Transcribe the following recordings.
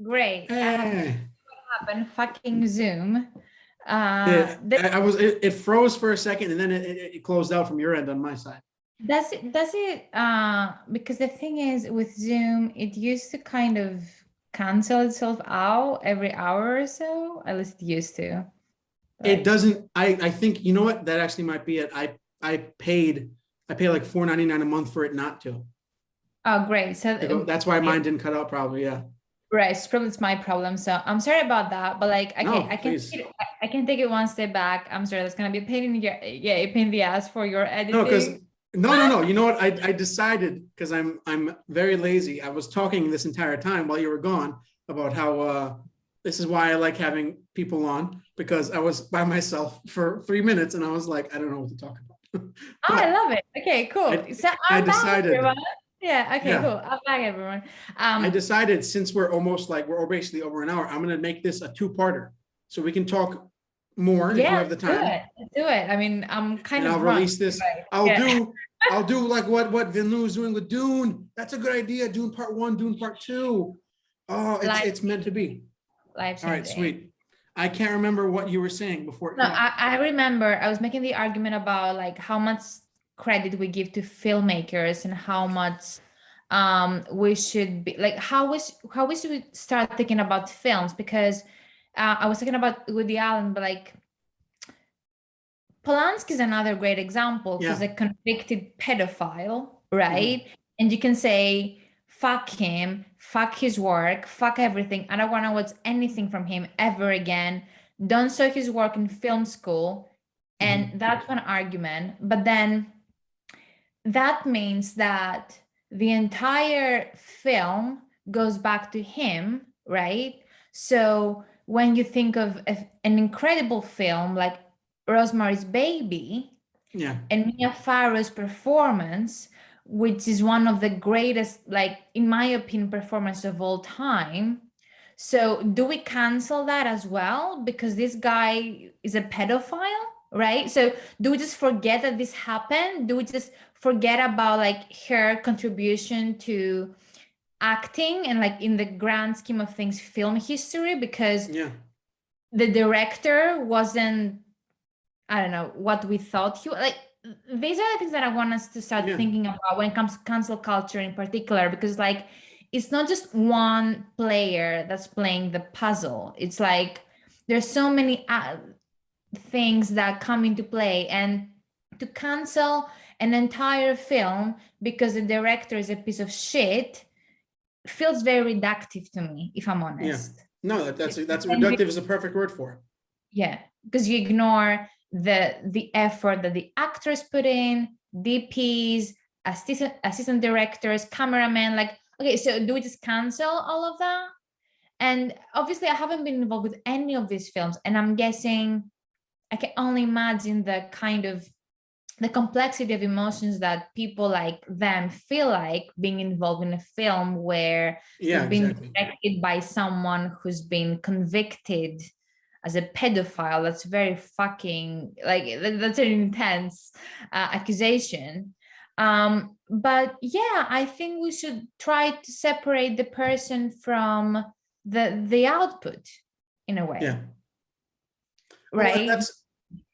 Great. I have no idea Eh. what happened. Fucking Zoom. It froze for a second and then it closed out from your end on my side. Does it because the thing is with Zoom, it used to kind of cancel itself out every hour or so. At least it used to. It Like, doesn't, I think, you know what? That actually might be it. I pay like $4.99 a month for it not to. oh, great. So That's why mine didn't cut out probably, yeah. right, it's probably it's my problem. So I'm sorry about that. But like, okay, No, please. I can take it one step back. I'm sorry, that's gonna be a pain in your yeah, a pain in the ass for your No, because editing. no. You know what? I decided because I'm very lazy. I was talking this entire time while you were gone about how this is why I like having people on because I was by myself for 3 minutes and I was like, I don't know what to talk about. Oh, I But love it. Okay, cool. So I I'm back, decided, everyone. Yeah, okay, yeah, cool. I'm back, everyone. I decided since we're basically over an hour, I'm gonna make this a two-parter so we can talk more if you Yeah, have the do time. it. Do it. I mean, I'm kind And I'll of drunk. release this. But yeah. I'll do like what Villeneuve's doing with Dune. That's a good idea. Dune Part 1, Dune Part 2. Oh, Life it's meant to be. life All right, changing. sweet. I can't remember what you were saying before it No, cut out. I remember I was making the argument about like how much credit we give to filmmakers and how much we should be like how we should start thinking about films because I was talking about Woody Allen, but like Polanski is another great example who's Yeah. a convicted pedophile, Mhm. right? And you can say, fuck him, fuck his work, fuck everything. I don't want to watch anything from him ever again. Don't show his work in film school. And Mhm. that's one argument. But then that means that the entire film goes back to him, right? So when you think of an incredible film like Rosemary's Baby Yeah. and Mia Farrow's performance, which is one of the greatest, like in my opinion, performance of all time. So do we cancel that as well because this guy is a pedophile, right? So do we just forget that this happened? Do we just forget about like her contribution to acting and like in the grand scheme of things, film history because Yeah. the director wasn't, I don't know, what we thought he like. These are the things that I want us to start Yeah. thinking about when it comes to cancel culture in particular, because like it's not just one player that's playing the puzzle. It's like there's so many things that come into play, and to cancel an entire film because the director is a piece of shit feels very reductive to me, if I'm Yeah. honest. No, that's reductive is a perfect word for it. Yeah, because you ignore the effort that the actors put in, DPs, assistant directors, cameramen. Like, okay, so do we just cancel all of that? And obviously, I haven't been involved with any of these films, and I'm guessing I can only imagine the kind of the complexity of emotions that people like them feel like being involved in a film where Yeah, they've been exactly. directed by someone who's been convicted as a pedophile. That's very fucking like that's an intense accusation. But yeah, I think we should try to separate the person from the output in a Yeah. way, Well, right? that's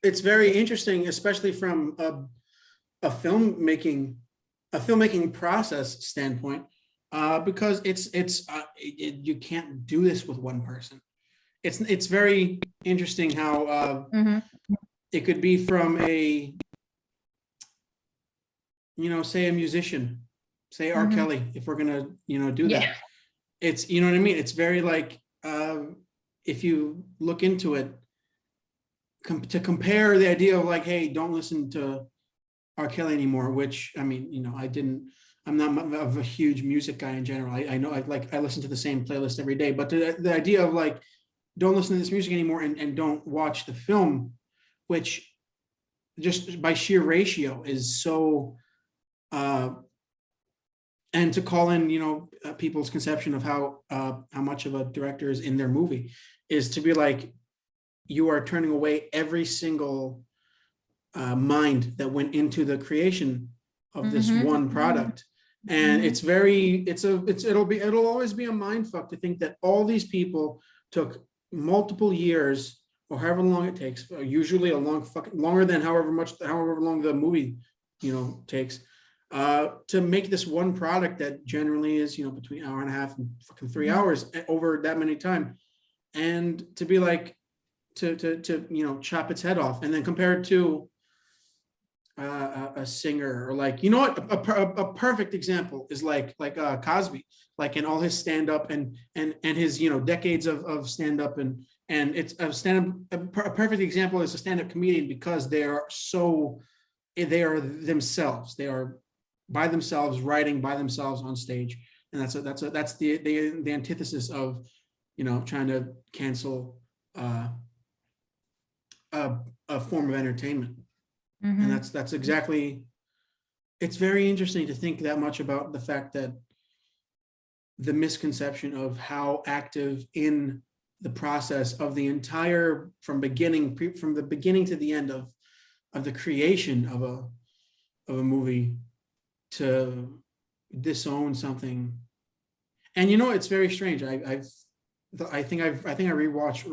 it's very interesting, especially from a filmmaking process standpoint, because you can't do this with one person. It's very interesting how Mhm. it could be from a say a musician, say R. Mhm. Kelly, if we're gonna do Yeah. that. It's what I mean. It's very like if you look into it, to compare the idea of like, hey, don't listen to R. Kelly anymore, which I mean, I'm not of a huge music guy in general. I know I listen to the same playlist every day, but the idea of like, don't listen to this music anymore and don't watch the film, which just by sheer ratio is so, and to call in, people's conception of how much of a director is in their movie is to be like, you are turning away every single mind that went into the creation of this Mhm. one product And it's very, it'll always be a mind fuck to think that all these people took multiple years or however long it takes, usually a longer than however long the movie, takes, to make this one product that generally is, between an hour and a half and fucking 3 hours over that many time. And to be like, to chop its head off and then compare it to a singer, or like, a perfect example is like Cosby, like in all his stand-up and his decades of stand-up, and it's a perfect example is a stand-up comedian, because they are themselves, they are by themselves, writing by themselves on stage, and that's the antithesis of trying to cancel a form of entertainment. And that's exactly, it's very interesting to think that much about the fact that the misconception of how active in the process of the entire, from the beginning to the end of the creation of a movie, to disown something. And it's very strange. I think I rewatched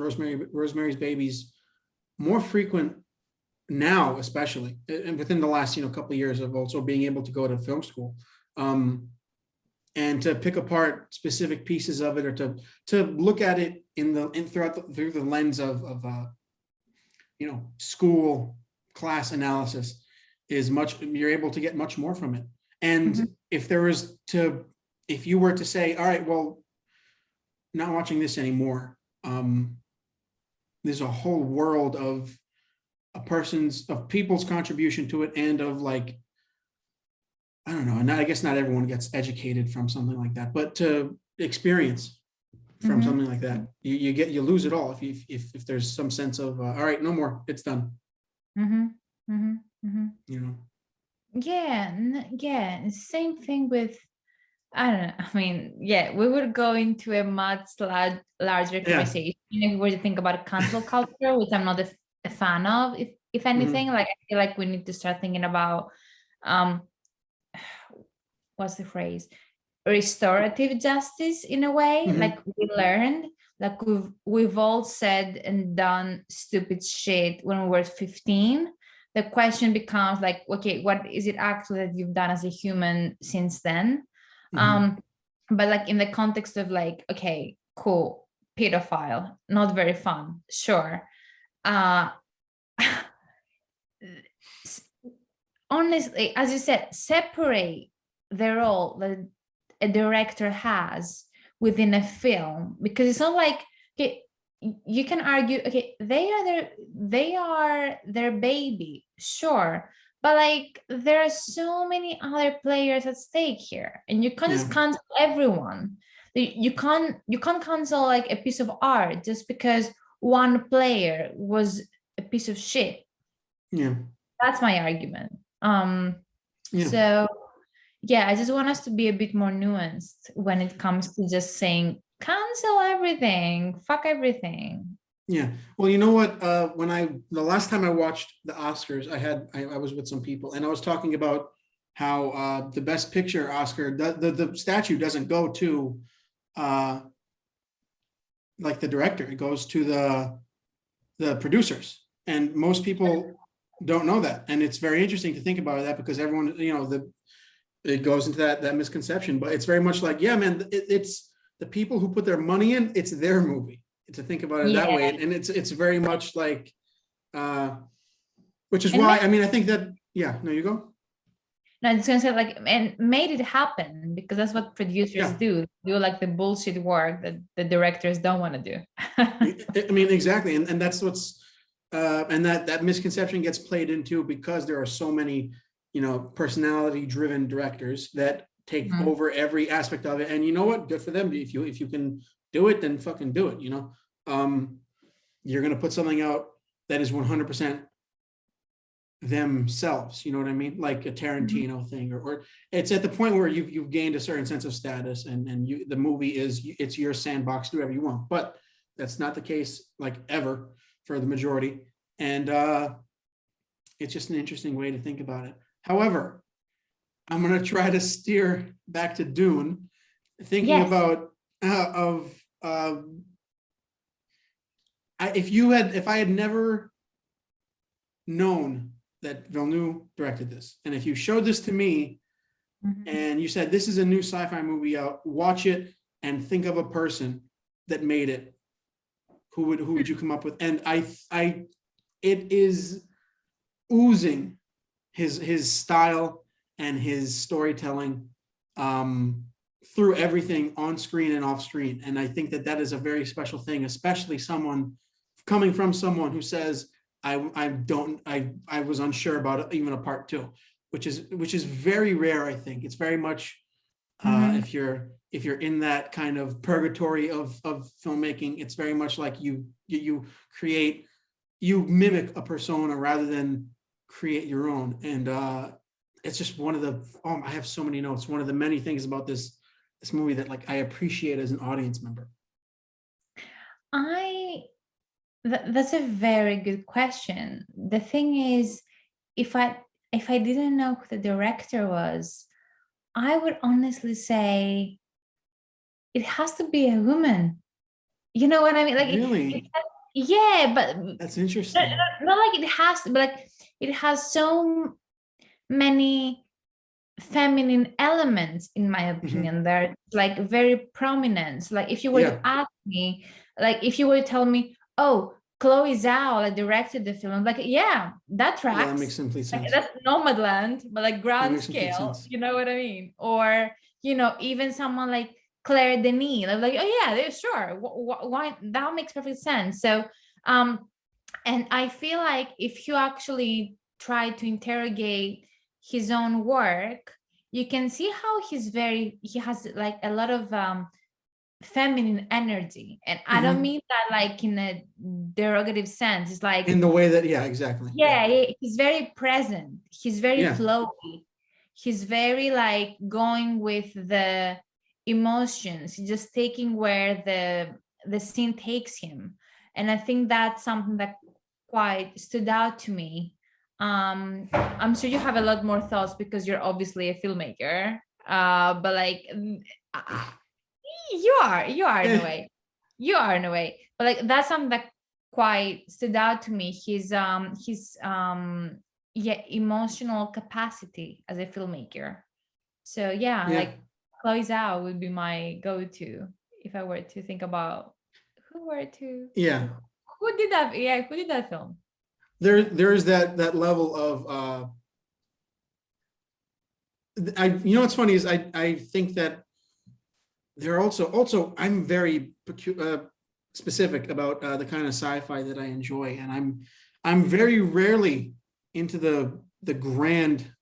Rosemary's Babies more frequent now, especially, and within the last couple of years of also being able to go to film school, and to pick apart specific pieces of it, or to look at it through the lens of school class analysis, you're able to get much more from it. And if you were to say, all right, well, not watching this anymore, there's a whole world of people's contribution to it, and of like, I don't know, and I guess not everyone gets educated from something like that, but to experience from something like that, you lose it all if there's some sense of all right, no more, it's done. Yeah, same thing with, I don't know, I mean, yeah, we would go into a much larger conversation if we were to think about cancel culture, which I'm not a fan of, if anything. Like, I feel like we need to start thinking about what's the phrase, restorative justice, in a way. Like, we learned, like, we've all said and done stupid shit when we were 15. The question becomes like, okay, what is it actually that you've done as a human since then? But like, in the context of like, okay, cool, pedophile, not very fun, sure. Honestly, as you said, separate the role that a director has within a film, because it's not like, okay, you can argue, okay, they are their baby, sure, but like, there are so many other players at stake here, and you can't just cancel everyone. You can't cancel like a piece of art just because one player was a piece of shit. That's my argument. So yeah, I just want us to be a bit more nuanced when it comes to just saying cancel everything, fuck everything. Yeah, well, you know what, the last time I watched the Oscars, I was with some people, and I was talking about how the Best Picture Oscar, the statue doesn't go to like the director, it goes to the producers, and most people don't know that. And it's very interesting to think about that, because everyone, it goes into that misconception. But it's very much like, yeah, man, it's the people who put their money in, it's their movie, to think about it that way. And it's very much like, which is why, I mean, I think that, no, you go. No, I was gonna say, like, and made it happen, because that's what producers do like the bullshit work that the directors don't want to do. I mean, exactly. And that's what's, and that misconception gets played into, because there are so many, personality driven directors that take over every aspect of it. And you know what, good for them. If you can do it, then fucking do it. You're going to put something out that is 100% themselves, you know what I mean? Like a Tarantino thing, or it's at the point where you've gained a certain sense of status, and the movie it's your sandbox, do whatever you want. But that's not the case, like, ever, for the majority. And it's just an interesting way to think about it. However, I'm going to try to steer back to Dune, thinking Yes. about if I had never known that Villeneuve directed this, and if you showed this to me Mhm. and you said this is a new sci-fi movie out, watch it and think of a person that made it, who would you come up with? And it is oozing his style and his storytelling through everything on screen and off screen. And I think that that is a very special thing, especially someone coming from someone who says, I was unsure about even a part two, which is very rare. I think it's very much Mhm. if you're in that kind of purgatory of filmmaking, it's very much like you create, you mimic a persona rather than create your own. And it's just one of the, I have so many notes. One of the many things about this movie that like I appreciate as an audience member. I that's a very good question. The thing is, if I didn't know who the director was, I would honestly say it has to be a woman. You know what I mean? Like Really? yeah, but That's interesting. not like it has to, but like it has so many feminine elements, in my Mhm. opinion. They're like very prominent. Like if you were to Yeah. ask me, like if you were to tell me, oh, Chloe Zhao like directed the film, I'm like, yeah, that Yeah, that makes tracks. complete Like sense. that's Nomadland, but like That grand makes complete scale, sense. you know what I mean? Or even someone like Claire Denis, like oh yeah, sure, why, that makes perfect sense. So um and I feel like if you actually try to interrogate his own work, you can see how he has like a lot of feminine energy. And I don't Mhm. mean that like in a derogative sense. It's like, In the way that, yeah, exactly. Yeah. yeah, he's very present. He's very Yeah. flowy. He's very like going with the emotions, just taking where the scene takes him. And I think that's something that quite stood out to me. I'm sure you have a lot more thoughts because you're obviously a filmmaker. But like you are in a Eh, way. You are in a way. But like that's something that quite stood out to me. His yeah, emotional capacity as a filmmaker. So yeah, yeah. like Chloe Zhao would be my go-to if I were to think about Yeah. who did that. Yeah, who did that film? There is that level of what's funny is I think that there are also I'm very specific about the kind of sci-fi that I enjoy, and I'm very rarely into the grand.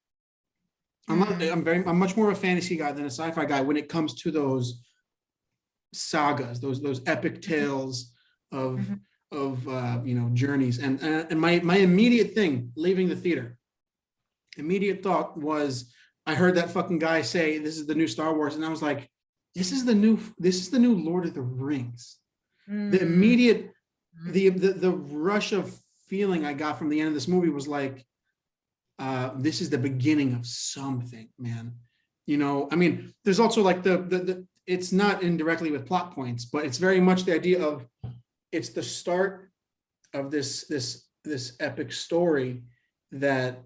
Mm, I'm much more of a fantasy guy than a sci-fi guy when it comes to those sagas, those epic tales of mhm. journeys. And my immediate thing leaving the theater, immediate thought was, I heard that fucking guy say this is the new Star Wars, and I was like, this is the new Lord of the Rings. The Mm, immediate the rush of feeling I got from the end of this movie was like, this is the beginning of something, man. I mean, there's also like the it's not indirectly with plot points, but it's very much the idea of, it's the start of this epic story that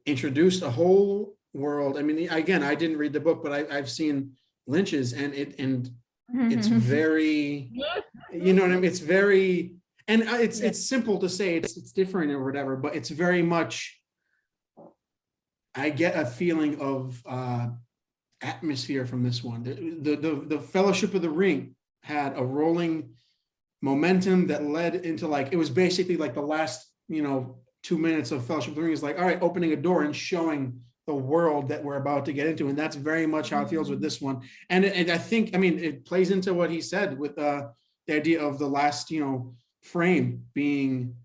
introduced a whole world. I mean, again, I didn't read the book, but I've seen Lynch's, and it's very, what I mean. It's very, and it's yeah. it's simple to say it's different or whatever, but it's very much. I get a feeling of atmosphere from this one. The Fellowship of the Ring had a rolling momentum that led into, like, it was basically like the last 2 minutes of Fellowship of the Ring is like, all right, opening a door and showing the world that we're about to get into, and that's very much how it feels with this one. And I think, I mean, it plays into what he said with the idea of the last frame being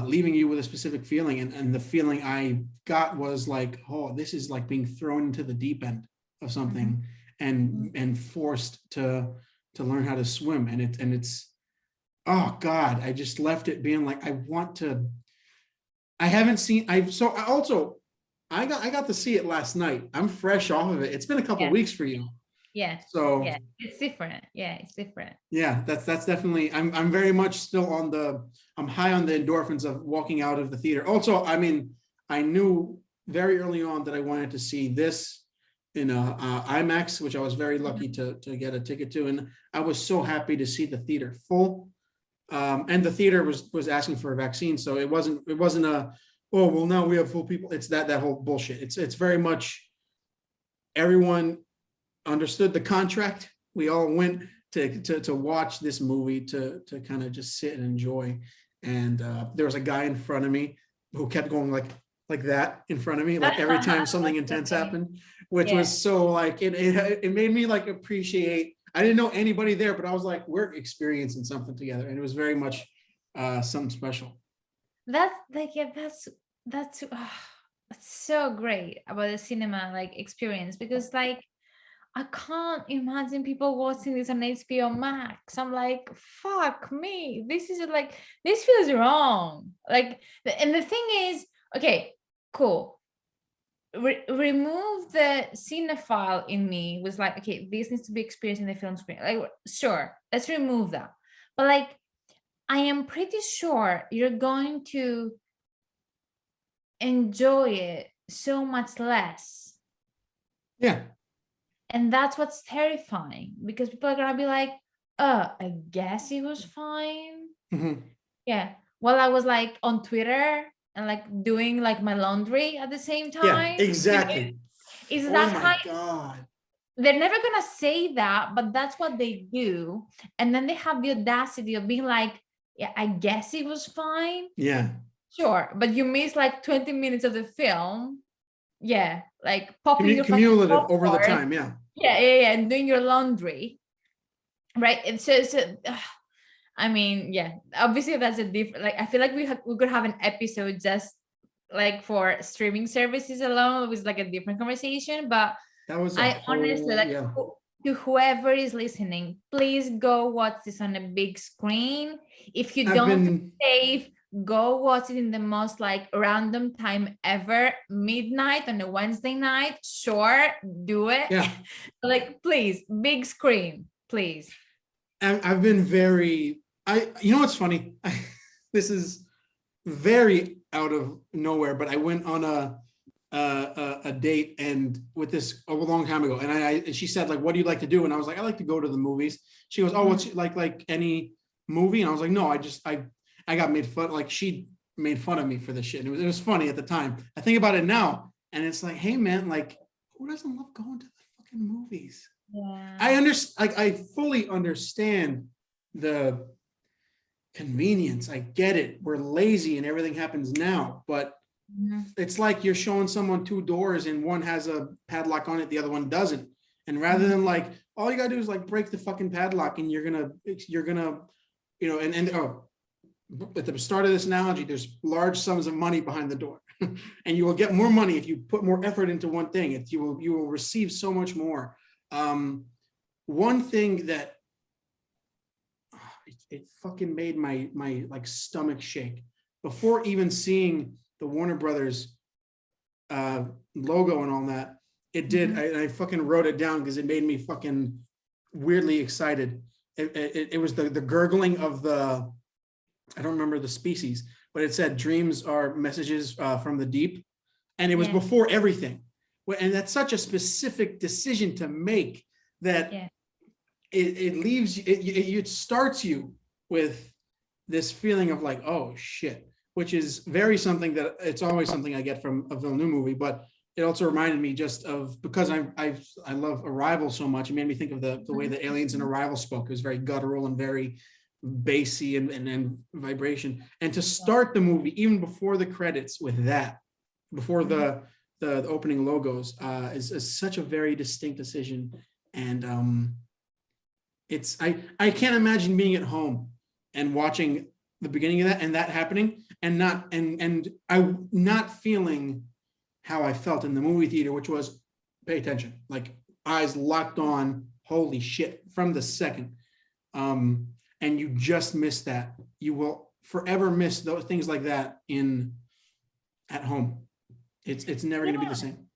leaving you with a specific feeling, and the feeling I got was like, oh, this is like being thrown into the deep end of Mhm. something, and forced to learn how to swim, and it's oh God, I just left it being like, I want to. I haven't seen. I so I also I got to see it last night. I'm fresh off of it. It's been a couple Yeah. weeks for you. Yeah. So Yeah. It's different. Yeah, it's different. yeah, that's definitely, I'm very much still on I'm high on the endorphins of walking out of the theater. Also, I mean, I knew very early on that I wanted to see this in IMAX, which I was very lucky to get a ticket to, and I was so happy to see the theater full. And the theater was asking for a vaccine, so it wasn't a, oh well, now we have full people. It's that whole bullshit. It's very much everyone understood the contract. We all went to watch this movie to kind of just sit and enjoy. And there was a guy in front of me who kept going like that in front of me, like every time something intense happened, which was so like it made me like appreciate. I didn't know anybody there, but I was like, we're experiencing something together, and it was very much something special. That's like, yeah, that's so great about the cinema like experience, because like I can't imagine people watching this on HBO Max. I'm like, fuck me. This is like, this feels wrong. Like, and the thing is, okay, cool. Remove the cinephile in me, was like, okay, this needs to be experienced in the film screen. Like, sure, let's remove that. But like, I am pretty sure you're going to enjoy it so much less. Yeah. And that's what's terrifying, because people are gonna be like, oh, I guess it was fine. Mm-hmm. Yeah. Well, I was like on Twitter and like doing like my laundry at the same Yeah, time. exactly. Is Oh that my how God. they're never gonna say that, but that's what they do. And then they have the audacity of being like, yeah, I guess it was fine. Yeah. Sure. But you miss like 20 minutes of the film. Yeah. Like popping your fucking Cumulative over the popcorn. time. Yeah. Yeah, and doing your laundry. Right. And so I mean, yeah, obviously that's a different, like, I feel like we could have an episode just like for streaming services alone. It was like a different conversation, but That was I honestly like, yeah. to whoever is listening, please go watch this on a big screen. If you don't feel safe, go watch it in the most like random time ever, midnight on a Wednesday night. Sure, do it. Yeah. Like, please, big screen, please. I've been very, you know what's funny? This is very out of nowhere, but I went on a date and with this a long time ago, and she said like, what do you like to do? And I was like, I like to go to the movies. She goes, oh, what's like any movie? And I was like, no, I got made fun, like she made fun of me for this shit. And it was funny at the time. I think about it now and it's like, hey man, like who doesn't love going to the fucking movies? Yeah. I understand, like I fully understand the convenience. I get it. We're lazy and everything happens now, but it's like you're showing someone two doors and one has a padlock on it, the other one doesn't. And rather than like, all you gotta do is like break the fucking padlock and you're gonna, you know, and at the start of this analogy, there's large sums of money behind the door and you will get more money if you put more effort into one thing. You will receive so much more. One thing that it fucking made my like stomach shake before even seeing the Warner Brothers logo and all that. It did. I fucking wrote it down because it made me fucking weirdly excited. It was the gurgling of the, I don't remember the species, but it said dreams are messages from the deep, and it was before everything. And that's such a specific decision to make that it leaves it starts you with this feeling of like, oh shit, which is very something that it's always something I get from a Villeneuve movie, but it also reminded me just of, because I love Arrival so much, it made me think of the way the aliens in Arrival spoke. It was very guttural and very bassy and vibration. And to start the movie, even before the credits with that, before the opening logos, is such a very distinct decision. And it's, I can't imagine being at home and watching the beginning of that and that happening and I not feeling how I felt in the movie theater, which was pay attention, like eyes locked on, holy shit, from the second. And you just miss that. You will forever miss those things like that at home. It's never going to be the same.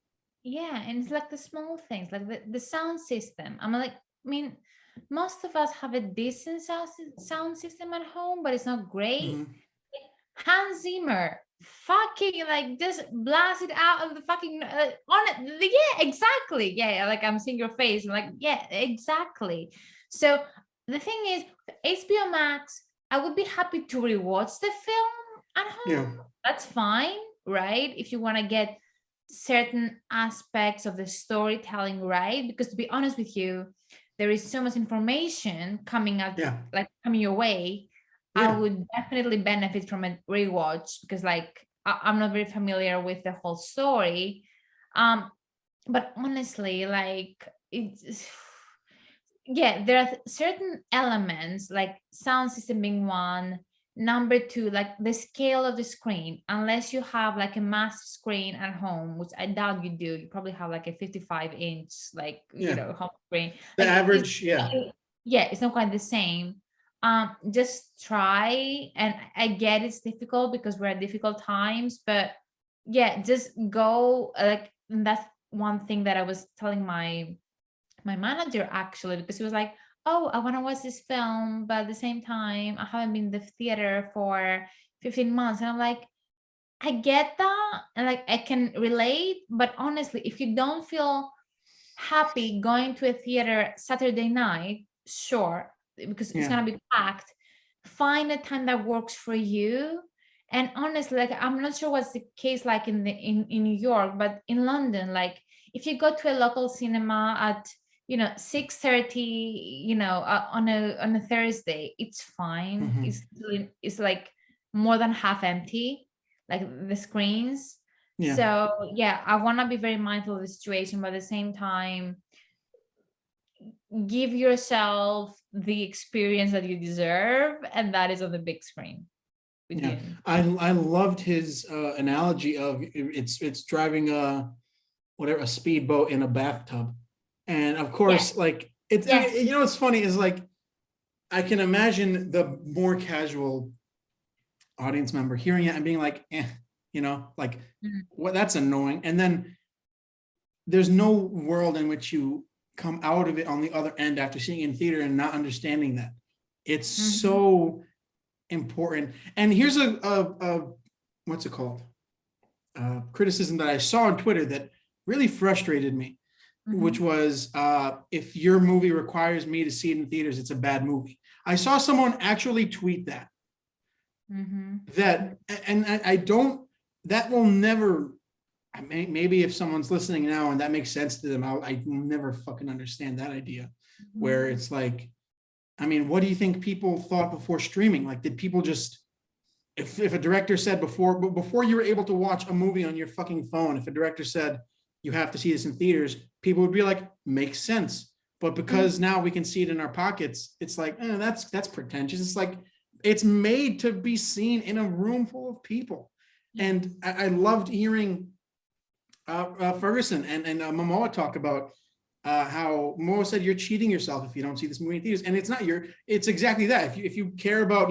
Yeah, and it's like the small things, like the sound system. I mean, most of us have a decent sound system at home, but it's not great. Mhm. Hans Zimmer, fucking like just blast it out of the fucking on it. Yeah, exactly. Yeah, like I'm seeing your face. I'm like, yeah, exactly. So the thing is, HBO Max, I would be happy to rewatch the film at Yeah. home. That's fine, right? If you want to get certain aspects of the storytelling right, because to be honest with you, there is so much information coming out, Yeah. like coming your way. I Yeah. would definitely benefit from a rewatch because like I'm not very familiar with the whole story. But honestly, like it's yeah, there are certain elements like sound system being one, number two, like the scale of the screen, unless you have like a massive screen at home, which I doubt you do. You probably have like a 55-inch like Yeah. home screen. The Like average, yeah. yeah, it's not quite the same. Just try, and I get it's difficult because we're at difficult times, but yeah, just go. Like that's one thing that I was telling my manager actually, because he was like, oh, I want to watch this film, but at the same time I haven't been in the theater for 15 months, and I'm like, I get that, and like I can relate, but honestly, if you don't feel happy going to a theater Saturday night, sure, because it's Yeah. gonna be packed. Find a time that works for you. And honestly, like I'm not sure what's the case like in New York, but in London, like if you go to a local cinema at 6:30, on a Thursday, it's fine. Mhm. It's like more than half empty, like the screens. Yeah. So yeah, I want to be very mindful of the situation, but at the same time, give yourself the experience that you deserve, and that is on the big screen with Yeah. you. I loved his analogy of it's driving a speedboat in a bathtub. And of Yes, course, like it's, I yes. mean, what's funny is like I can imagine the more casual audience member hearing it and being like, like Mhm. what, that's annoying. And then there's no world in which you come out of it on the other end after seeing it in theater and not understanding that. It's Mhm. so important. And here's a what's it called? Criticism that I saw on Twitter that really frustrated me, which Mhm. was if your movie requires me to see it in theaters, it's a bad movie. I saw someone actually tweet that. Mhm. That and I don't. That will never. Maybe if someone's listening now and that makes sense to them, I will never fucking understand that idea. Where Mhm. it's like, I mean, what do you think people thought before streaming? Like, did people just if a director said before you were able to watch a movie on your fucking phone, if a director said you have to see this in theaters, people would be like, makes sense. But because Mhm. now we can see it in our pockets, it's like, that's pretentious. It's like it's made to be seen in a room full of people. Yes. And I loved hearing Ferguson and Momoa talk about how Momoa said you're cheating yourself if you don't see this movie in theaters, and it's not it's exactly that. If you care about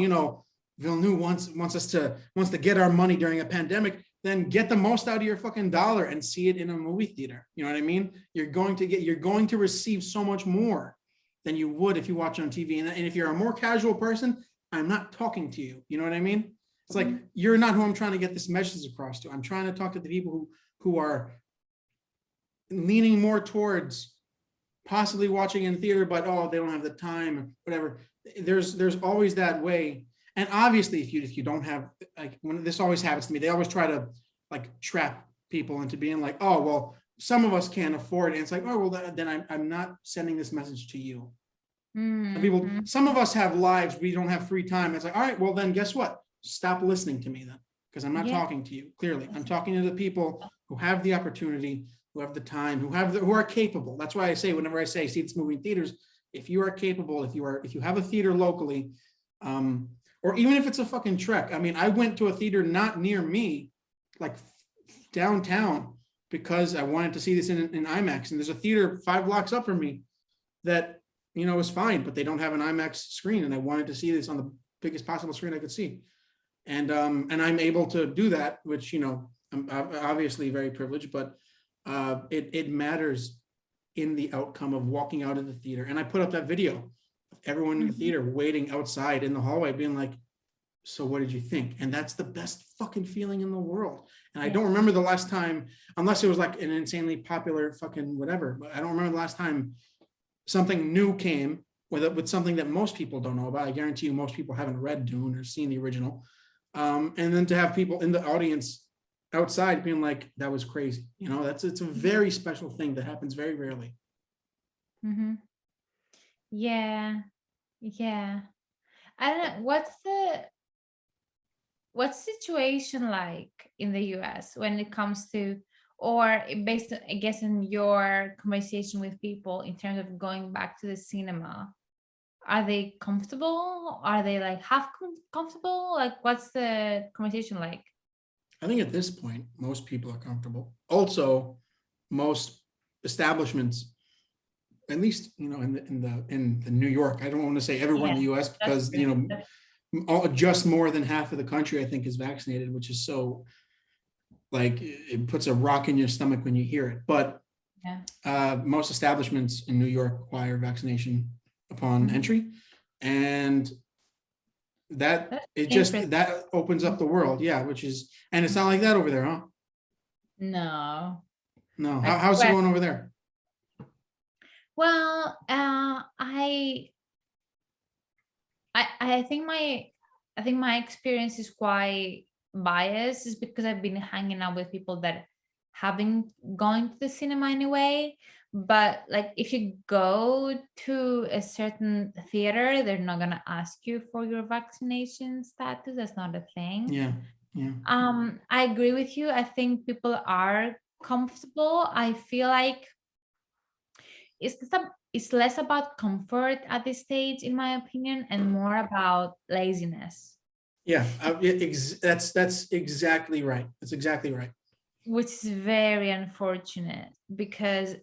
Villeneuve wants to get our money during a pandemic, then get the most out of your fucking dollar and see it in a movie theater. You know what I mean? You're going to receive so much more than you would if you watch it on TV. And if you're a more casual person, I'm not talking to you. You know what I mean? It's like Mhm. you're not who I'm trying to get this message across to. I'm trying to talk to the people who are leaning more towards possibly watching in theater, but they don't have the time or whatever. There's always that way. And obviously, if you don't have, like, when this always happens to me, they always try to like trap people into being like, oh well, some of us can't afford it. And it's like, oh well, then I'm not sending this message to you. Mhm. Some of us have lives, we don't have free time. It's like, all right, well then guess what? Stop listening to me then, because I'm not Yeah. talking to you. Clearly, I'm talking to the people who have the opportunity, who have the time, who are capable. That's why I say, whenever I say see this movie in theaters, if you are capable, if you have a theater locally, or even if it's a fucking trek. I mean, I went to a theater not near me, like downtown, because I wanted to see this in IMAX. And there's a theater 5 blocks up from me that is fine, but they don't have an IMAX screen, and I wanted to see this on the biggest possible screen I could see. And I'm able to do that, which I'm obviously very privileged, but it matters in the outcome of walking out of the theater. And I put up that video of everyone in the theater waiting outside in the hallway, being like, so what did you think? And that's the best fucking feeling in the world. And I don't remember the last time, unless it was like an insanely popular fucking whatever, but I don't remember the last time something new came with something that most people don't know about. I guarantee you most people haven't read Dune or seen the original. And then to have people in the audience outside being like, that was crazy. You know, it's a very special thing that happens very rarely. Yeah. Yeah. I don't know. What's the situation like in the US when it comes to, or based on, I guess, in your conversation with people in terms of going back to the cinema? Are they comfortable? Are they like half comfortable? Like, what's the conversation like? I think at this point, most people are comfortable. Also, most establishments, at least, you know, in the New York, I don't want to say everyone in the US because, you know, just more than half of the country, I think, is vaccinated, which is so, like, it puts a rock in your stomach when you hear it. But most establishments in New York require vaccination upon entry. And that opens up the world. Yeah, which is, and it's not like that over there, huh? No. How's it going over there? Well, I think my experience is quite biased, is because I've been hanging out with people that haven't gone to the cinema anyway. But like, if you go to a certain theater, they're not gonna ask you for your vaccination status. That's not a thing. Yeah. I agree with you. I think people are comfortable. I feel like it's less about comfort at this stage, in my opinion, and more about laziness. Yeah, that's exactly right. That's exactly right. Which is very unfortunate, because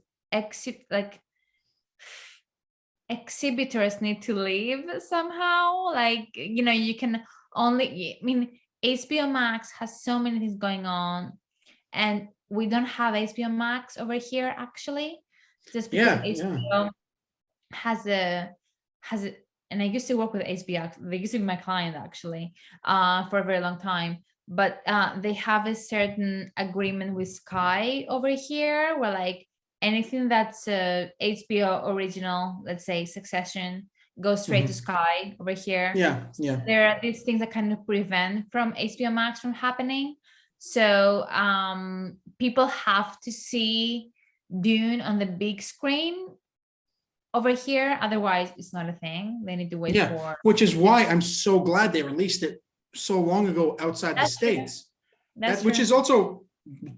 exhibitors need to live somehow. Like, you know, you can only, I mean, HBO Max has so many things going on, and we don't have HBO Max over here, actually, just because HBO has a and I used to work with HBO. They used to be my client, actually, for a very long time. But they have a certain agreement with Sky over here, where like anything that's HBO original, let's say Succession, goes straight to Sky over here. Yeah. There are these things that kind of prevent from HBO Max from happening. So people have to see Dune on the big screen over here, otherwise it's not a thing. They need to wait for, which is why I'm so glad they released it so long ago outside the States. Which is also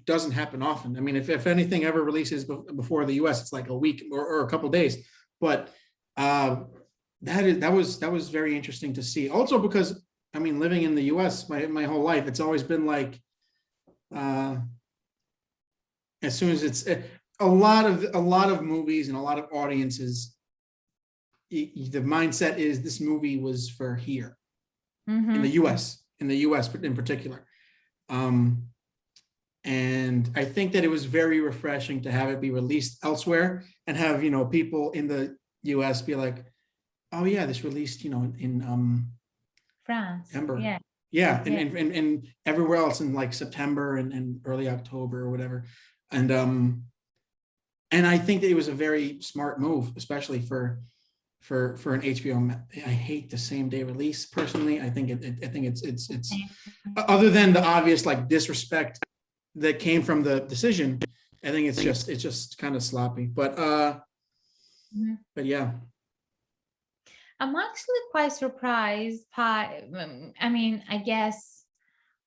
doesn't happen often. I mean, if anything ever releases before the US, it's like a week or a couple of days. But that was very interesting to see. Also because, I mean, living in the US my whole life, it's always been like, as soon as it's a lot of movies and a lot of audiences, the mindset is this movie was for here in the US in particular. And I think that it was very refreshing to have it be released elsewhere and have, you know, people in the US be like, oh yeah, this released, you know, in France. September. Yeah. And everywhere else in like September and early October or whatever. And I think that it was a very smart move, especially for an HBO. I hate the same day release personally. I think it's other than the obvious like disrespect that came from the decision. I think it's just kind of sloppy. But yeah. I'm actually quite surprised by, I mean, I guess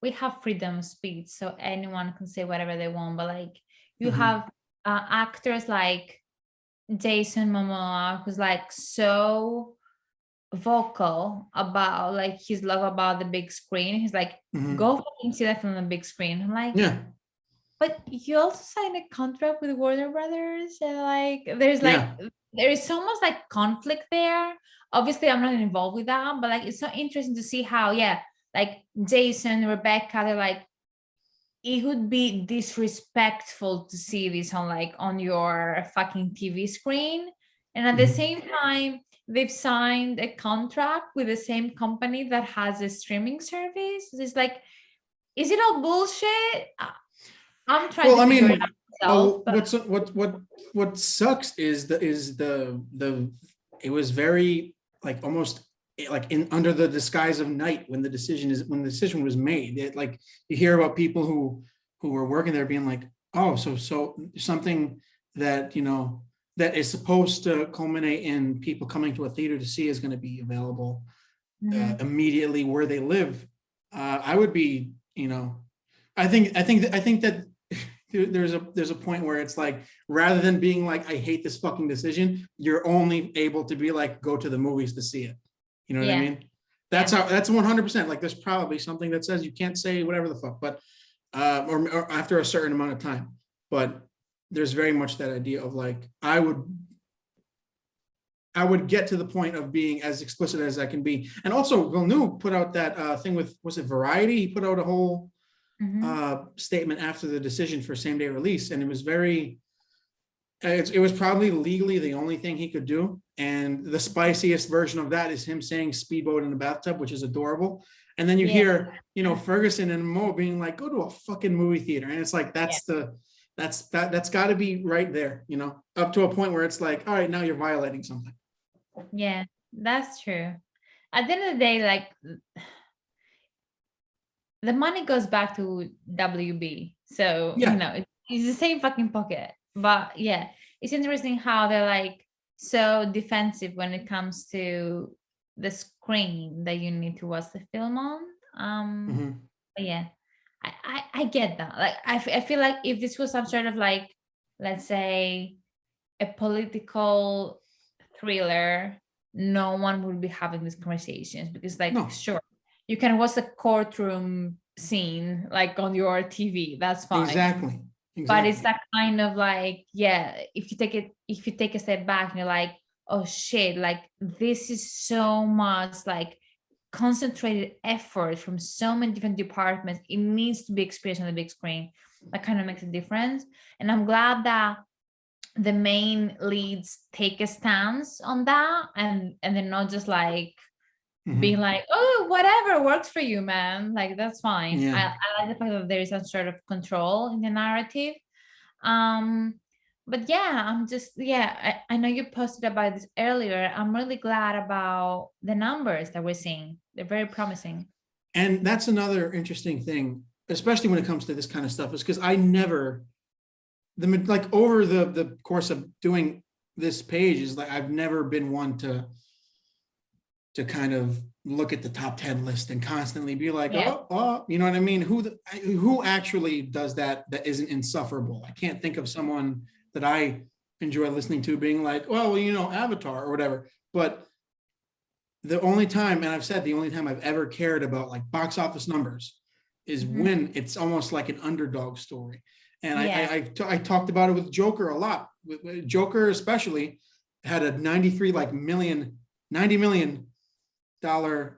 we have freedom of speech, so anyone can say whatever they want, but like you have actors like Jason Momoa, who's like so vocal about like his love about the big screen. He's like, go fucking see that on the big screen. I'm like, but you also signed a contract with Warner Brothers, and like there's like there is almost like conflict there. Obviously I'm not involved with that, but like it's so interesting to see how like Jason, Rebecca, they're like, it would be disrespectful to see this on like on your fucking TV screen. And at the Mhm. same time, they've signed a contract with the same company that has a streaming service. It's like, is it all bullshit? I'm trying Well, to I figure it mean, out myself, but what sucks is the it was very like almost like in under the disguise of night when the decision was made. It like you hear about people who were working there being like, oh, so something that that is supposed to culminate in people coming to a theater to see is going to be available Mhm. immediately where they live. I would be, I think that there's a point where it's like rather than being like I hate this fucking decision, you're only able to be like go to the movies to see it. You know what I Yeah, mean? That's yeah. how that's 100%. Like there's probably something that says you can't say whatever the fuck, but or after a certain amount of time. But there's very much that idea of like I would get to the point of being as explicit as I can be. And also Villeneuve put out that thing with, was it Variety? He put out a whole Mhm. statement after the decision for same day release. And it was very, it was probably legally the only thing he could do. And the spiciest version of that is him saying speedboat in the bathtub, which is adorable. And then you Yeah, hear, Ferguson and Mo being like, go to a fucking movie theater. And it's like, yeah, that's got to be right there, up to a point where it's like, all right, now you're violating something. yeah. That's true. At the end of the day, like the money goes back to WB. So, Yeah. it's the same fucking pocket. But yeah, it's interesting how they're like so defensive when it comes to the screen that you need to watch the film on. Mhm. But yeah, I get that. Like, I feel like if this was some sort of like, let's say, a political thriller, no one would be having these conversations because, like, No, sure, you can watch the courtroom scene like on your TV, that's fine. exactly. But it's Exactly. that kind of like, yeah, if you take a step back and you're like, oh shit, like this is so much like concentrated effort from so many different departments. It needs to be experienced on the big screen. That kind of makes a difference. And I'm glad that the main leads take a stance on that, and they're not just like being Mhm. like, oh, whatever works for you, man, like that's fine. Yeah. I like the fact that there is some sort of control in the narrative. um but yeah, I'm just, yeah, I know you posted about this earlier. I'm really glad about the numbers that we're seeing. They're very promising. And that's another interesting thing, especially when it comes to this kind of stuff, is because I never, like over the course of doing this page, is like I've never been one to kind of look at the top 10 list and constantly be like, Yeah, you know what I mean? Who actually does that isn't insufferable? I can't think of someone that I enjoy listening to being like, well, Avatar or whatever. But the only time, and I've said the only time I've ever cared about like box office numbers is hmm, when it's almost like an underdog story. And yeah, I talked about it with Joker a lot. Joker especially had a 93 like million, $90 million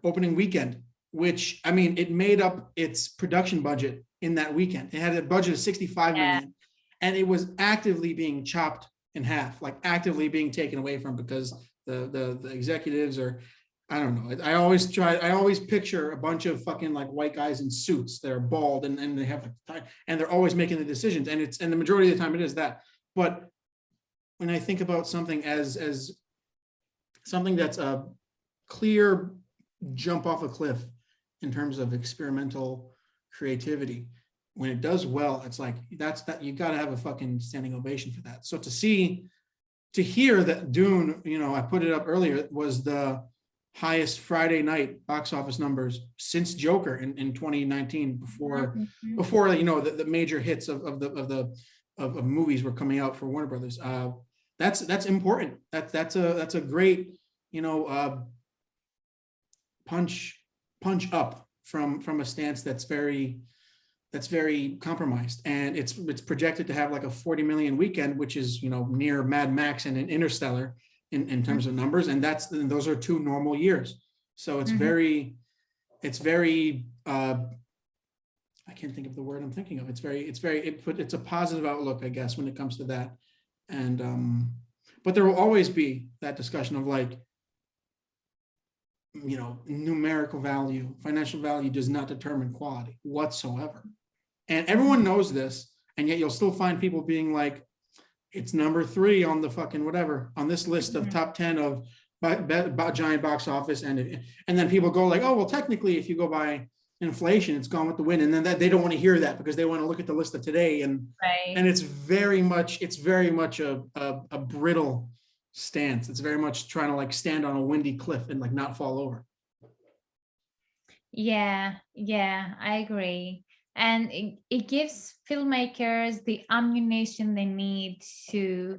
opening weekend, which I mean, it made up its production budget in that weekend. It had a budget of 65 yeah, million, and it was actively being chopped in half, like actively being taken away from because the executives are, I don't know. I always picture a bunch of fucking like white guys in suits that are bald and they have like, and they're always making the decisions. And the majority of the time it is that. But when I think about something as something that's a clear jump off a cliff in terms of experimental creativity, when it does well, it's like that you got to have a fucking standing ovation for that. So to hear that Dune, I put it up earlier, was the highest Friday night box office numbers since Joker in 2019, before mhm. the major hits of movies were coming out for Warner Brothers. That's important. That's a great punch up from a stance that's very compromised, and it's projected to have like a 40 million weekend, which is near Mad Max and an Interstellar in terms of numbers, and those are 2 normal years. So it's Mhm. very I I can't think of the word I'm thinking of. It's a positive outlook, I guess, when it comes to that. And but there will always be that discussion of like, numerical value, financial value does not determine quality whatsoever. And everyone knows this, and yet you'll still find people being like, it's number 3 on the fucking whatever on this list of top 10 of giant box office, and then people go like, oh well, technically if you go by inflation, it's Gone with the Wind, and then they don't want to hear that because they want to look at the list of today, and it's very much a brittle stance. It's very much trying to like stand on a windy cliff and like not fall over. Yeah, I agree. And it gives filmmakers the ammunition they need to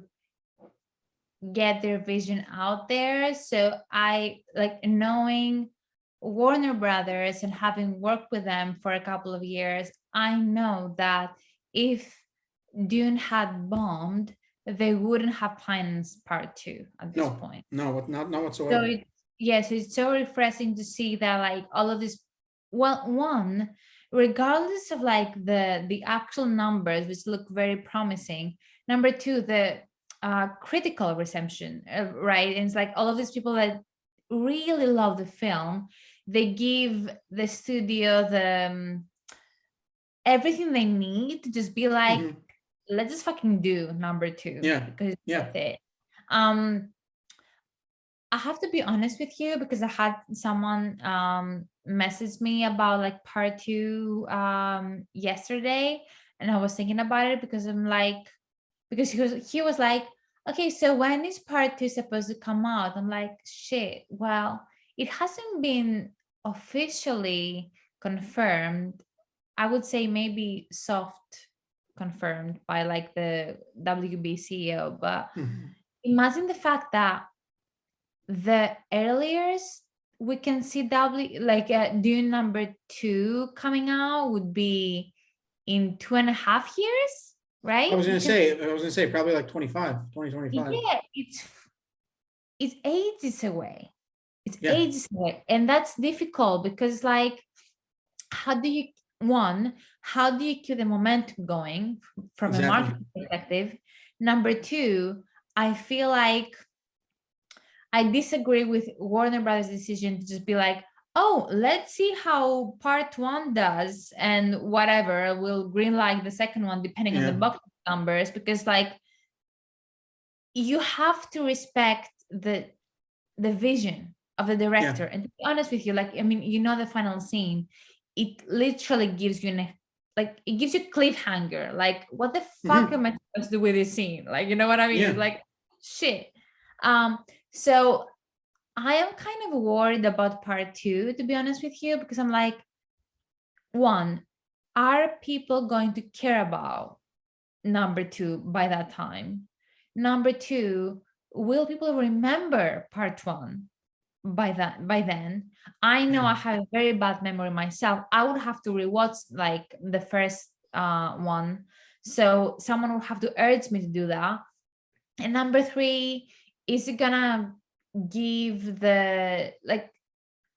get their vision out there. So I like knowing Warner Brothers and having worked with them for a couple of years, I know that if Dune had bombed, they wouldn't have financed part 2 at this point. No, not whatsoever. So it's so refreshing to see that like all of this, well, one, regardless of like the actual numbers, which look very promising. Number 2, the critical reception, right? And it's like all of these people that really love the film, they give the studio the everything they need to just be like, let's just fucking do number 2. Because that's it. I have to be honest with you, because I had someone message me about like part 2 yesterday, and I was thinking about it because I'm like, because he was like, okay, so when is part 2 supposed to come out? I'm like, shit, well, it hasn't been officially confirmed. I would say maybe soft confirmed by like the WB CEO, but imagine the fact that the earliest we can see Dune number 2 coming out would be in 2.5 years, right? I was gonna say probably like 2025. Yeah, it's ages away. Ages away, and that's difficult because like, how do you keep the momentum going from a marketing perspective? Number 2, I feel like I disagree with Warner Brothers' decision to just be like, oh, let's see how part 1 does, and whatever, we'll greenlight the second one depending on the box numbers, because like, you have to respect the vision of the director. And to be honest with you, like, I mean, the final scene, it literally gives you it gives you cliffhanger. Like, what the fuck am I supposed to do with this scene? Like, you know what I mean? It's like, shit. So I am kind of worried about part 2, to be honest with you, because I'm like, one, are people going to care about number 2 by that time? Number 2, will people remember part 1 by then? I know I have a very bad memory myself. I would have to rewatch like the first one, so someone would have to urge me to do that. And number 3, is it gonna give the, like,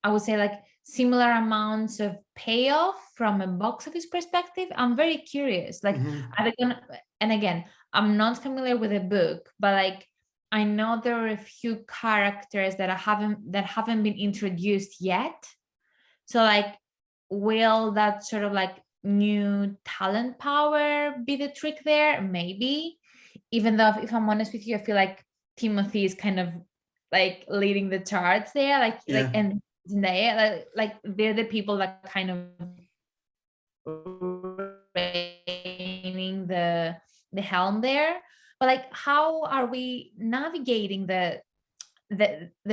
I would say, like, similar amounts of payoff from a box office perspective? I'm very curious. Like, are they gonna, and again, I'm not familiar with the book, but like, I know there are a few characters that haven't been introduced yet. So like, will that sort of like new talent power be the trick there? Maybe. Even though, if I'm honest with you, I feel like Timothy is kind of like leading the charts there, and they like they're the people that kind of reigning the helm there. But like, how are we navigating the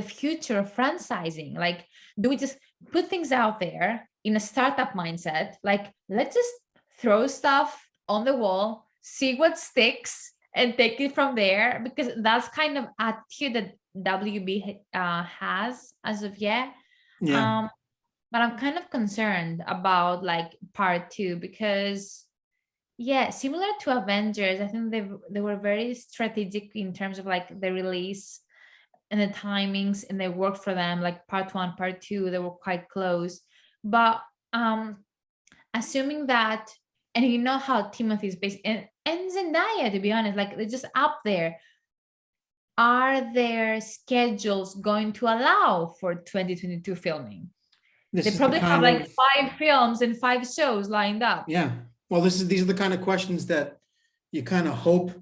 future of franchising? Like, do we just put things out there in a startup mindset, like, let's just throw stuff on the wall, see what sticks, and take it from there? Because that's kind of attitude that WB has as of yet. But I'm kind of concerned about like part 2, because similar to Avengers, I think they were very strategic in terms of like the release and the timings, and they worked for them. Like part 1, part 2, they were quite close. But assuming that, and you know how Timothy is based, and Zendaya, to be honest, like they're just up there. Are their schedules going to allow for 2022 filming? This They is the probably have kind like of, 5 films and 5 shows lined up. yeah. Well, these are the kind of questions that you kind of hope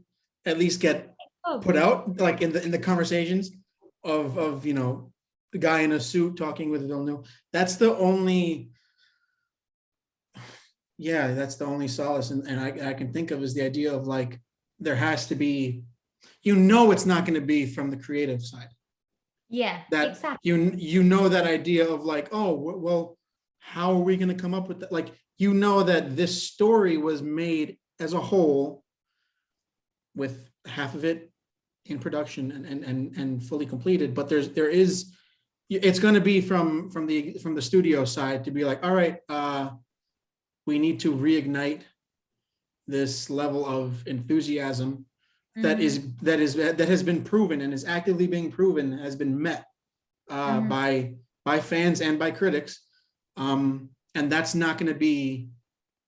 at least get Oh, put out, like in the conversations of the guy in a suit talking with Villeneuve. That's the only, yeah, that's the only solace, and I can think of is the idea of like there has to be, it's not going to be from the creative side. yeah, That exactly. that idea of like, oh well, how are we going to come up with that? Like, that this story was made as a whole with half of it in production and fully completed, but it's going to be from the studio side to be like, all right, we need to reignite this level of enthusiasm that has been proven and is actively being proven, has been met by fans and by critics, and that's not going to be,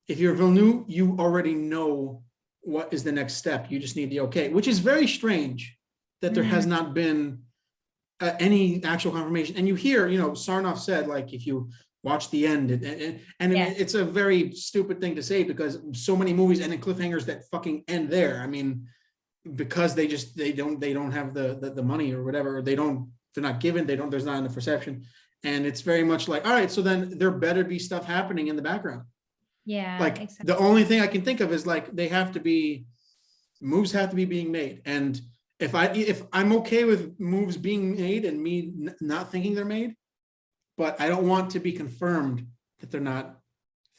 if you're Villeneuve, you already know what is the next step. You just need the okay, which is very strange that there has not been any actual confirmation. And you hear, Sarnoff said, like, if you watch the end, and Yeah. it's a very stupid thing to say because so many movies end in cliffhangers that fucking end there. I mean, because they don't have the money or whatever, or they're not given, there's not enough reception. And it's very much like, all right, so then there better be stuff happening in the background. Yeah, Like, exactly. the only thing I can think of is like moves have to be being made. And if I'm okay with moves being made and me not thinking they're made, but I don't want to be confirmed that they're not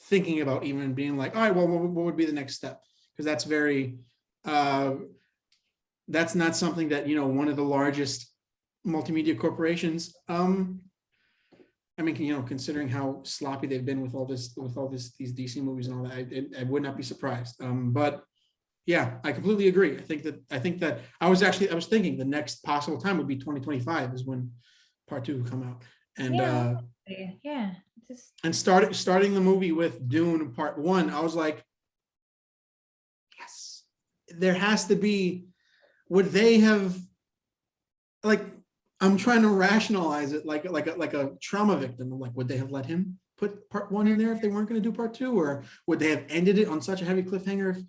thinking about even being like, all right, well, what would be the next step? Because that's very, that's not something that, one of the largest multimedia corporations, I mean, considering how sloppy they've been with all these DC movies and all that, I would not be surprised. But yeah, I completely agree. I think that I was thinking the next possible time would be 2025 is when part 2 will come out. And yeah, just and starting the movie with Dune Part 1, I was like, yes, there has to be. Would they have, like, I'm trying to rationalize it like a trauma victim. Like, would they have let him put part 1 in there if they weren't going to do part 2, or would they have ended it on such a heavy cliffhanger? If,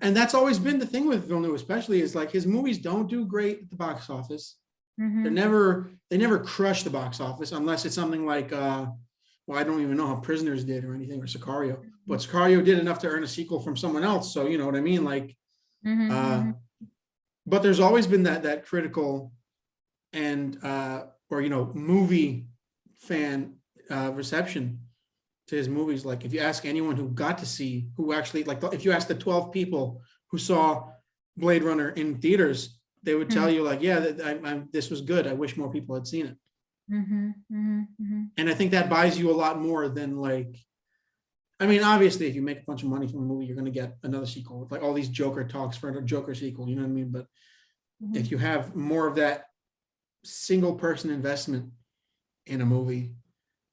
and that's always been the thing with Villeneuve, especially, is like his movies don't do great at the box office. They never crush the box office unless it's something like, well, I don't even know how Prisoners did or anything, or Sicario, but Sicario did enough to earn a sequel from someone else. So you know what I mean? Like, but there's always been that critical and or movie fan reception to his movies. Like, if you ask anyone who actually, like, if you ask the 12 people who saw Blade Runner in theaters, they would tell you, like, yeah, this was good. I wish more people had seen it. And I think that buys you a lot more than, like, I mean, obviously, if you make a bunch of money from a movie, you're going to get another sequel with, like, all these Joker talks for a Joker sequel. You know what I mean? But if you have more of that single person investment in a movie,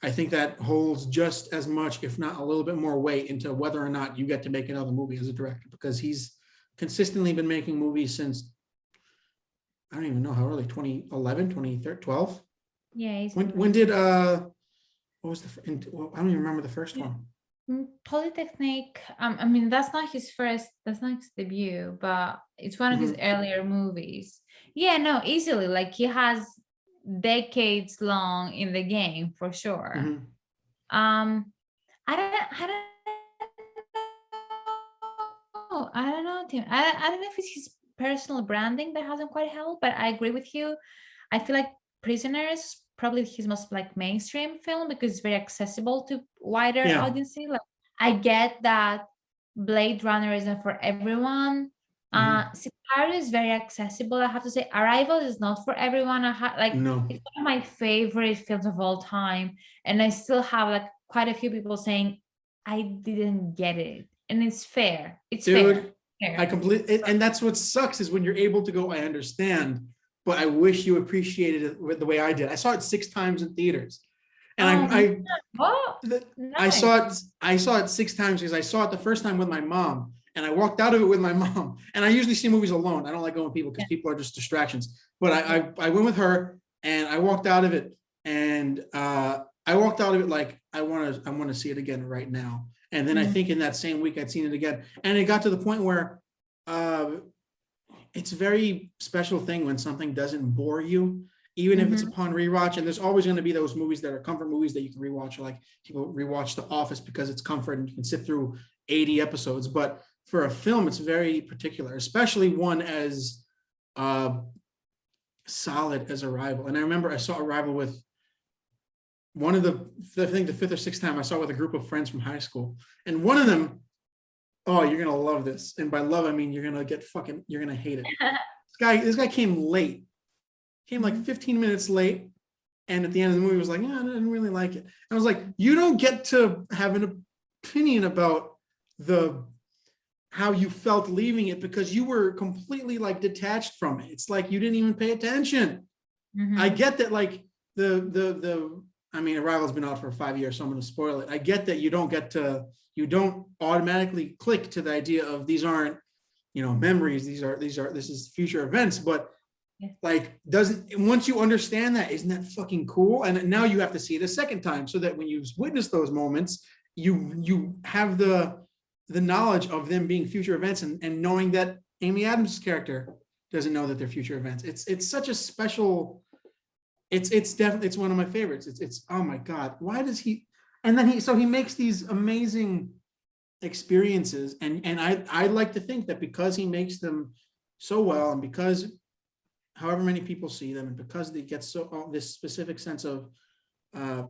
I think that holds just as much, if not a little bit more weight, into whether or not you get to make another movie as a director, because he's consistently been making movies since, I don't even know how early, 2011, 2012. Yeah. When did what was I don't even remember the first one. Polytechnic. I mean, that's not his debut, but it's one of his earlier movies. Yeah, no, easily. Like, he has decades long in the game for sure. I don't know, Tim. I don't know if it's his personal branding that hasn't quite helped, but I agree with you. I feel like Prisoners probably his most, like, mainstream film because it's very accessible to wider audiences. Like, I get that Blade Runner isn't for everyone. Sicario is very accessible. I have to say, Arrival is not for everyone. No. It's one of my favorite films of all time, and I still have, like, quite a few people saying I didn't get it, and it's fair. It's Dude, fair. I completely, and that's what sucks, is when you're able to go, I understand, but I wish you appreciated it the way I did. I saw it 6 times in theaters, And man. Oh, I nice. saw it. I saw it 6 times because I saw it the first time with my mom, and I walked out of it with my mom. And I usually see movies alone. I don't like going with people because Yeah. people are just distractions. But Yeah. I went with her, and I walked out of it, and I walked out of it like I want to see it again right now. And then I Mhm. think in that same week I'd seen it again, and it got to the point where it's a very special thing when something doesn't bore you, even if it's Mhm. upon rewatch. And there's always going to be those movies that are comfort movies that you can rewatch, like people rewatch The Office because it's comfort and you can sit through 80 episodes. But for a film, it's very particular, especially one as uh, solid as Arrival. And I remember I saw Arrival with one of I think the fifth or sixth time I saw it with a group of friends from high school, and one of them, oh, you're gonna love this, and by love I mean you're gonna hate it. This guy came late, came like Mhm. 15 minutes late, and at the end of the movie was like, yeah, I didn't really like it. And I was like, you don't get to have an opinion about the how you felt leaving it because you were completely like detached from it. It's like you didn't even pay attention. I Mhm. get that, like the I mean, Arrival's been out for 5 years, so I'm going to spoil it. I get that you don't automatically click to the idea of these aren't, memories. This is future events. But Yeah. like, doesn't once you understand that, isn't that fucking cool? And now you have to see it a second time so that when you witness those moments, you have the knowledge of them being future events, and knowing that Amy Adams' character doesn't know that they're future events. It's such a special. It's definitely, it's one of my favorites. It's oh my god, why does he? And then he makes these amazing experiences, and I like to think that because he makes them so well, and because however many people see them, and because they get this specific sense of uh,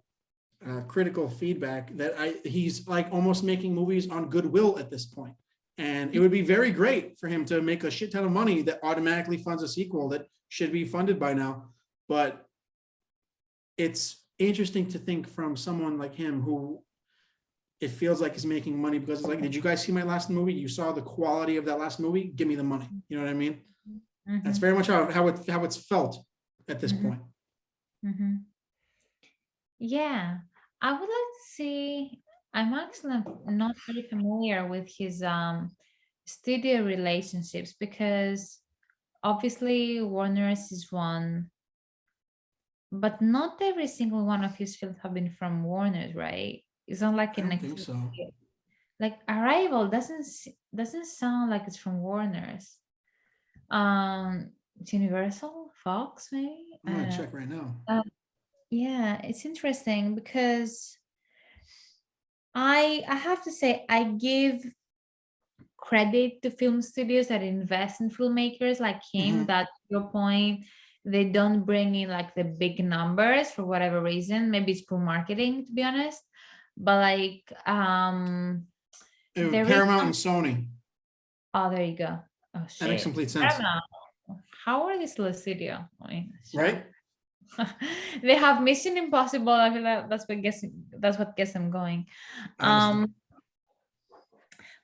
critical feedback, that he's like almost making movies on goodwill at this point. And it would be very great for him to make a shit ton of money that automatically funds a sequel that should be funded by now. But it's interesting to think from someone like him who it feels like he's making money because it's like, did you guys see my last movie? You saw the quality of that last movie? Give me the money. You know what I mean? That's Mhm. very much how it's felt at this Mhm. point. Mhm. Yeah, I would like to see. I'm actually not very familiar with his studio relationships because obviously Warner's is one, but not every single one of his films have been from Warner's, right? It's not like I an don't think so. like Arrival doesn't sound like it's from Warner's. It's Universal, Fox, maybe. I'm gonna check right now. Uh, yeah, it's interesting because I have to say I give credit to film studios that invest in filmmakers like him, Mm-hmm. that to your point, they don't bring in like the big numbers for whatever reason. Maybe it's poor marketing, to be honest. But like there is Paramount and some. Sony. Oh, there you go. Oh That makes shit. complete sense, Paramount. How are they still a studio? I mean, sure. right? They have Mission Impossible. I feel like that's what gets them going. I understand.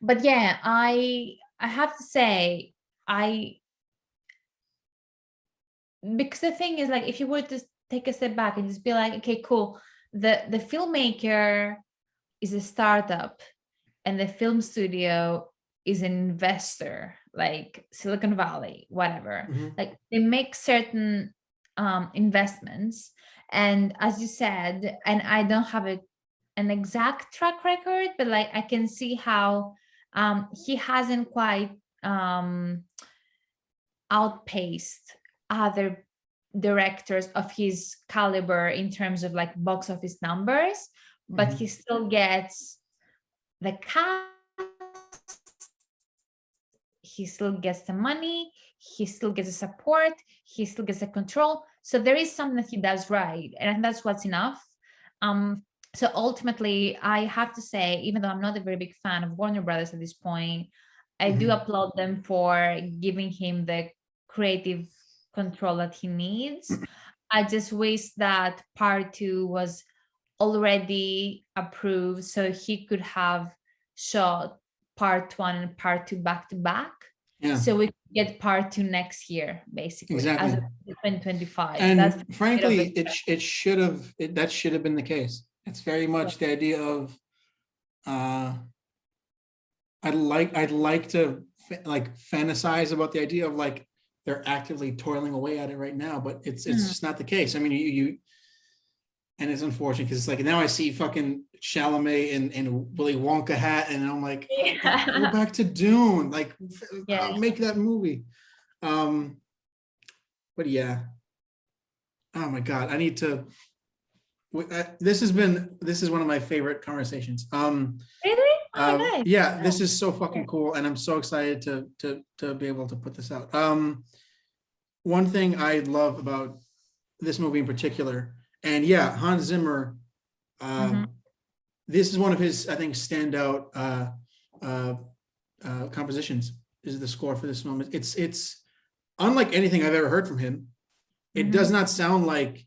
But yeah, I have to say, I because the thing is, like, if you were to take a step back and just be like, okay, cool, the filmmaker is a startup and the film studio is an investor, like Silicon Valley, whatever. Mm-hmm. Like they make certain investments, and as you said, and I don't have an exact track record, but like I can see how he hasn't quite um, outpaced other directors of his caliber in terms of like box office numbers, but Mm-hmm. he still gets the cast, he still gets the money, he still gets the support, he still gets the control. So there is something that he does right, and that's what's enough. Um, so ultimately, I have to say, even though I'm not a very big fan of Warner Brothers at this point, I do Mm-hmm. applaud them for giving him the creative control that he needs. I just wish that part two was already approved so he could have shot part one and part two back to back. Yeah, so we could get part 2 next year, basically, as exactly. of 2025. That's And a bit of frankly, it. it should have, that should have been the case. It's very much the idea of, uh, I'd like to like fantasize about the idea of like they're actively toiling away at it right now, but it's just not the case. I mean, you and it's unfortunate because it's like now I see fucking Chalamet in Willy Wonka hat, and I'm like, oh, go back to Dune, like Yeah. make that movie. But yeah, oh my god, I need to. This is one of my favorite conversations. Really? Oh, nice. Yeah, this is so fucking cool, and I'm so excited to be able to put this out. One thing I love about this movie in particular, and yeah, Hans Zimmer, Mhm. this is one of his, I think, standout compositions. Is the score for this moment? It's unlike anything I've ever heard from him. It does not sound like.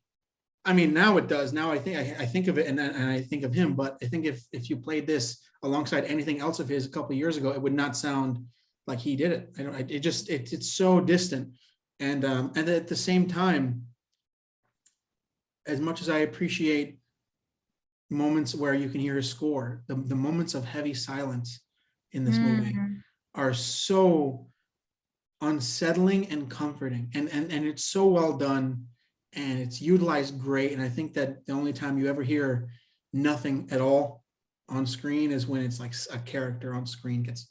I mean, now it does. Now I think of it, and I think of him. But I think if you played this alongside anything else of his a couple of years ago, it would not sound like he did it. I don't. It just it's so distant, and at the same time, as much as I appreciate moments where you can hear his score, the moments of heavy silence in this movie Mhm. are so unsettling and comforting, and it's so well done, and it's utilized great. And I think that the only time you ever hear nothing at all on screen is when it's like a character on screen gets,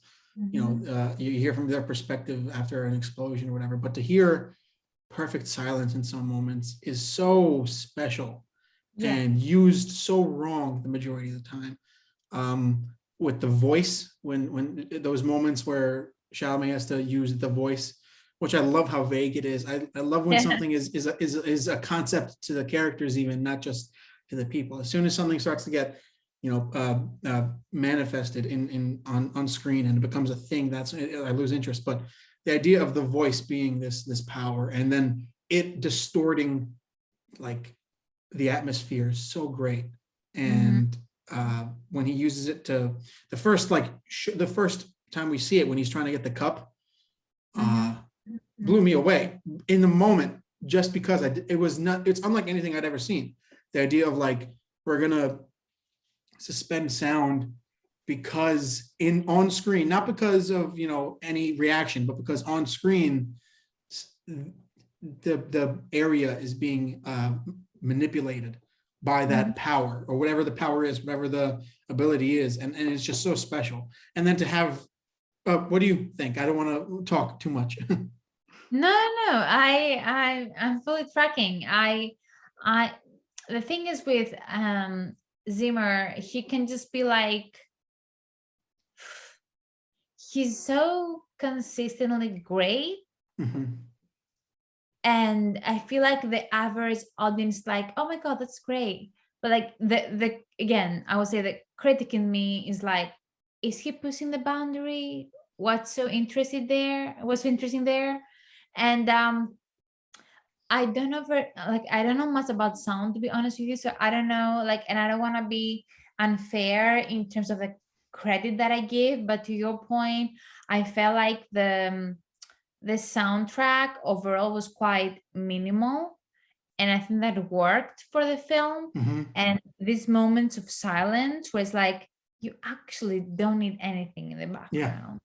you hear from their perspective after an explosion or whatever. But to hear perfect silence in some moments is so special Yeah. and used so wrong the majority of the time. With the voice, when those moments where Chalamet has to use the voice, which I love how vague it is. I love when something is a concept to the characters, even not just to the people. As soon as something starts to get, manifested on screen and it becomes a thing, that's I lose interest. But the idea of the voice being this power, and then it distorting like the atmosphere is so great. And when he uses it to the first the first time we see it, when he's trying to get the cup, blew me away in the moment, just because it's unlike anything I'd ever seen. The idea of like, we're gonna suspend sound because on screen, not because of any reaction, but because on screen the area is being manipulated by that power, or whatever the power is, whatever the ability is, and it's just so special. And then to have, what do you think? I don't want to talk too much. No, I'm fully tracking. I the thing is with Zimmer, he can just be like, he's so consistently great. And I feel like the average audience like, oh my god, that's great. But like the again, I would say the critic in me is like, is he pushing the boundary? What's so interesting there? And I don't know I don't know much about sound, to be honest with you. So I don't know, like, and I don't want to be unfair in terms of the credit that I give. But to your point, I felt like the soundtrack overall was quite minimal, and I think that worked for the film. And these moments of silence where it's like you actually don't need anything in the background,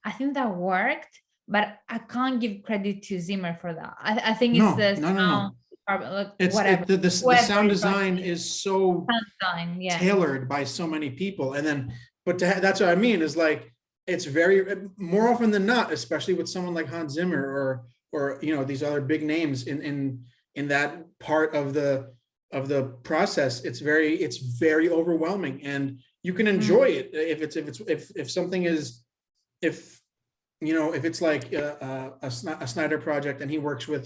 I think that worked. But I can't give credit to Zimmer for that. I think it's the sound department, like, It's the sound design is so design, tailored by so many people, and then that's what I mean, is like, it's very, more often than not, especially with someone like Hans Zimmer or these other big names in that part of the process, it's very overwhelming, and you can enjoy it if something is, if it's like a Snyder project and he works with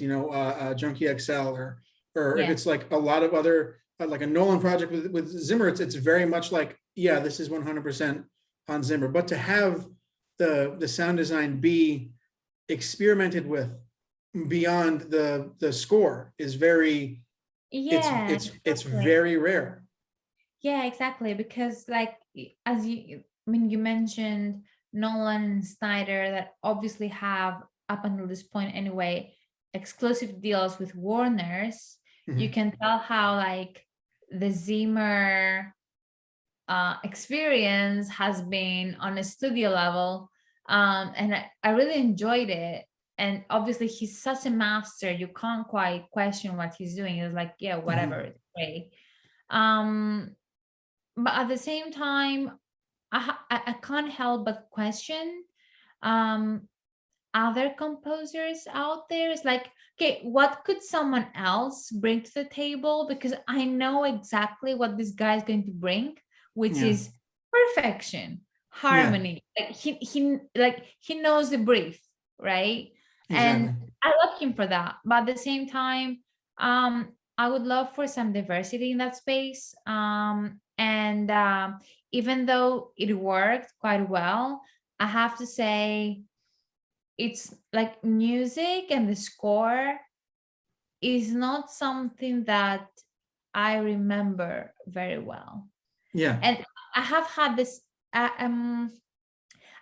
Junkie XL, or if it's like a lot of other, like a Nolan project with Zimmer, it's very much like, yeah, this is 100% Hans Zimmer. But to have the sound design be experimented with beyond the score is very, it's very rare. Yeah, exactly. Because like, as you, I mean, you mentioned Nolan and Snyder, that obviously have, up until this point anyway, exclusive deals with Warners, you Mhm. can tell how like the Zimmer experience has been on a studio level. And I really enjoyed it. And obviously, he's such a master. You can't quite question what he's doing. It's like, yeah, whatever, Mhm. it's great. Um, but at the same time, I can't help but question um, other composers out there. It's like, okay, what could someone else bring to the table? Because I know exactly what this guy is going to bring, which Yeah. is perfection, Yeah. harmony. Like he knows the brief, right? And Exactly. I love him for that. But at the same time, I would love for some diversity in that space. And even though it worked quite well, I have to say it's like music and the score is not something that I remember very well. Yeah. And I have had this I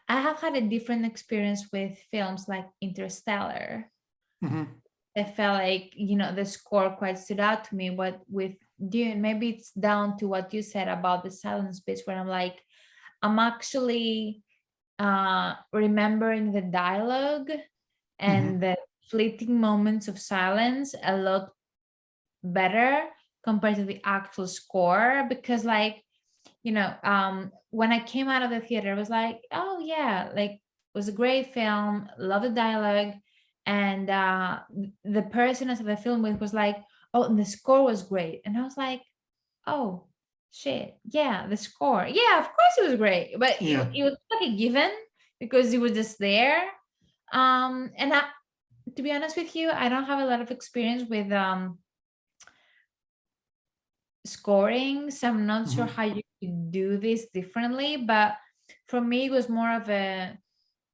have had a different experience with films like Interstellar. Mhm. I felt like, the score quite stood out to me. But with Dune, maybe it's down to what you said about the silence bits, where I'm like, I'm actually remembering the dialogue and Mhm. the fleeting moments of silence a lot better compared to the actual score. Because like, when I came out of the theater, I was like, oh yeah, like it was a great film, love the dialogue. And the person I saw the film with was like, oh, and the score was great. And I was like, oh shit, yeah, the score, yeah, of course it was great. But Yeah. it was like a given because it was just there. And to be honest with you, I don't have a lot of experience with scoring, so I'm not sure Mhm. how you could do this differently. But for me, it was more of a,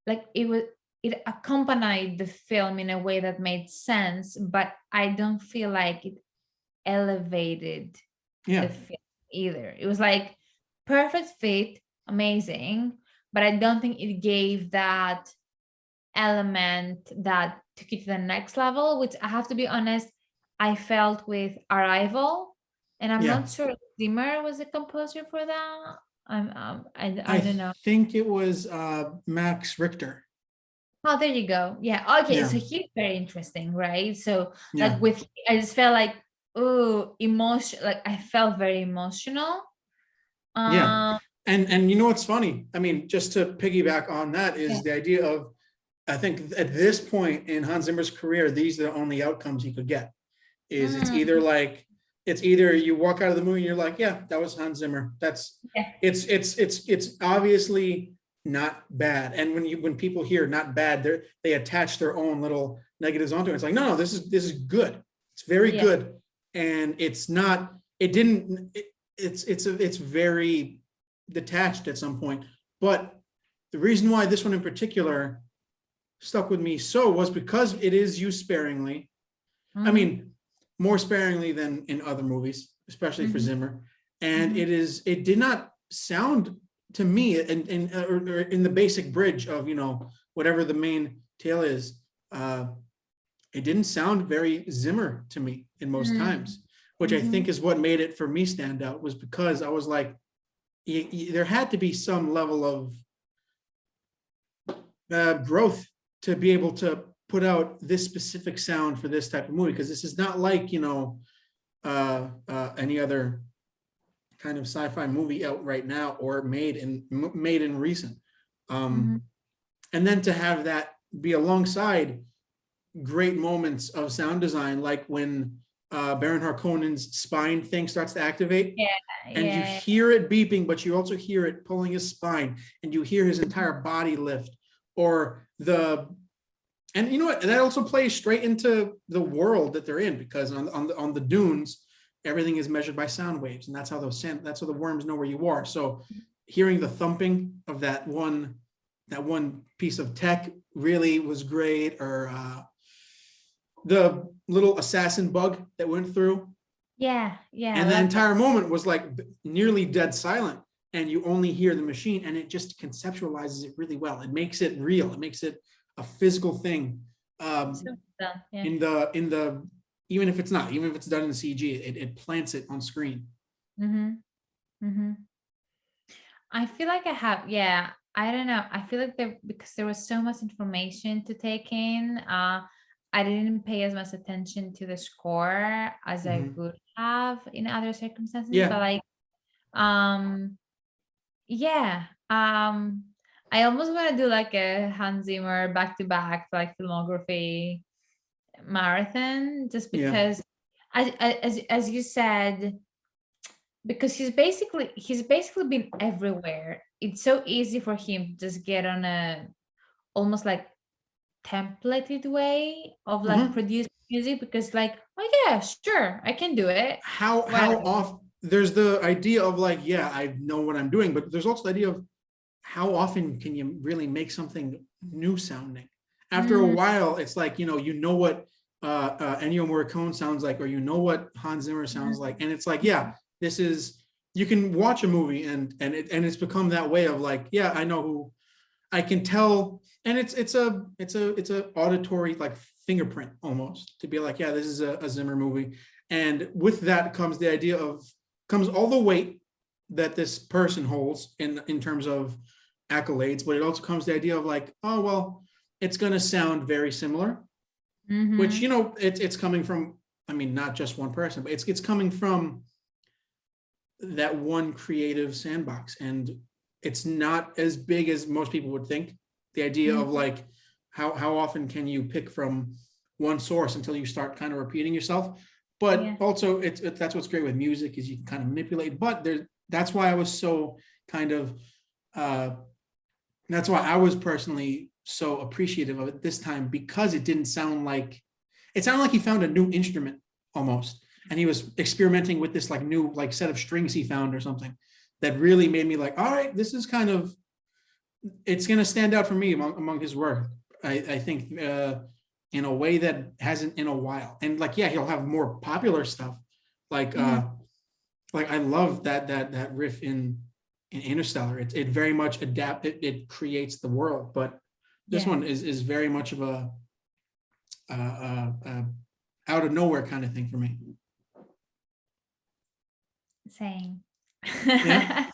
like, it accompanied the film in a way that made sense, but I don't feel like it elevated the Yeah. film either. It was like perfect fit, amazing, but I don't think it gave that element that took it to the next level, which I have to be honest, I felt with Arrival. And I'm Yeah. not sure if Zimmer was the composer for that. I I don't know. think it was Max Richter. Oh, there you go. Yeah. Okay. Yeah. So he's very interesting, right? So Yeah. like with, I just felt like, oh, emotion. Like I felt very emotional. Yeah. Um. And you know what's funny? I mean, just to piggyback on that Yeah. is the idea of, I think at this point in Hans Zimmer's career, these are the only outcomes he could get. Is Mm, it's either you walk out of the movie and you're like, yeah, that was Hans Zimmer. That's yeah. it's obviously not bad. And when people hear not bad, they attach their own little negatives onto it. It's like, no, this is good. It's very Yeah. good. And it's not, it didn't, it's very detached at some point. But the reason why this one in particular stuck with me so was because it is used sparingly. I Mm-hmm. mean, more sparingly than in other movies, especially for Mm-hmm. Zimmer. And Mm-hmm. it did not sound to me or in the basic bridge of, whatever the main tale is. It didn't sound very Zimmer to me in most times, which I Mm-hmm. think is what made it for me stand out, was because I was like, there had to be some level of growth to be able to put out this specific sound for this type of movie, because this is not like any other kind of sci-fi movie out right now or made in recent. Mm-hmm. Um, and then to have that be alongside great moments of sound design, like when Baron Harkonnen's spine thing starts to activate, Yeah. and you Yeah. hear it beeping, but you also hear it pulling his spine, and you hear his entire body lift, or and you know what? That also plays straight into the world that they're in, because on the dunes, everything is measured by sound waves, and that's how the worms know where you are. So, hearing the thumping of that one piece of tech really was great. Or the little assassin bug that went through, Yeah. Yeah. and I that love that. entire moment was like nearly dead silent. and you only hear the machine, and it just conceptualizes it really well. It makes it real. It makes it a physical thing. So done. Yeah. Even if it's not, even if it's done in the CG, it plants it on screen. I feel like I have, yeah, I don't know. I feel like because there was so much information to take in, I didn't pay as much attention to the score as I Mhm. would have in other circumstances. But Yeah. like, um, yeah, I almost want to do like a Hans Zimmer back to back like filmography marathon, just Yeah. because, as you said, because he's basically been everywhere. It's so easy for him to just get on a almost like templated way of like Mhm. produce music, because like, oh yeah, sure, I can do it. How Whatever. often there's the idea of like, yeah, I know what I'm doing, but there's also the idea of how often can you really make something new sounding? After a Mm, while, it's like, you know what Ennio Morricone sounds like, or you know what Hans Zimmer sounds like, and it's like, yeah, this is. You can watch a movie and it's become that way of like, yeah, I know who I can tell, and it's a auditory like fingerprint almost to be like, yeah, this is a Zimmer movie, and with that comes the idea of comes all the weight that this person holds in terms of accolades, but it also comes the idea of like, oh well, it's going to sound very similar, which mm-hmm. it's coming from. I mean, not just one person, but it's coming from that one creative sandbox, and it's not as big as most people would think. The idea of Mm-hmm. like how often can you pick from one source until you start kind of repeating yourself, but Yeah. also that's what's great with music is you can kind of manipulate, but that's why I was so kind of uh that's why I was personally so appreciative of it this time, because it sounded like he found a new instrument almost, and he was experimenting with this like new like set of strings he found or something that really made me like, all right, this is kind of, it's going to stand out for me among his work. I think in a way that hasn't in a while, and like, yeah, he'll have more popular stuff like Mm-hmm. I love that riff in Interstellar. It very much it creates the world, but this Yeah. one is very much of a uh, out of nowhere kind of thing for me. Same. Yeah.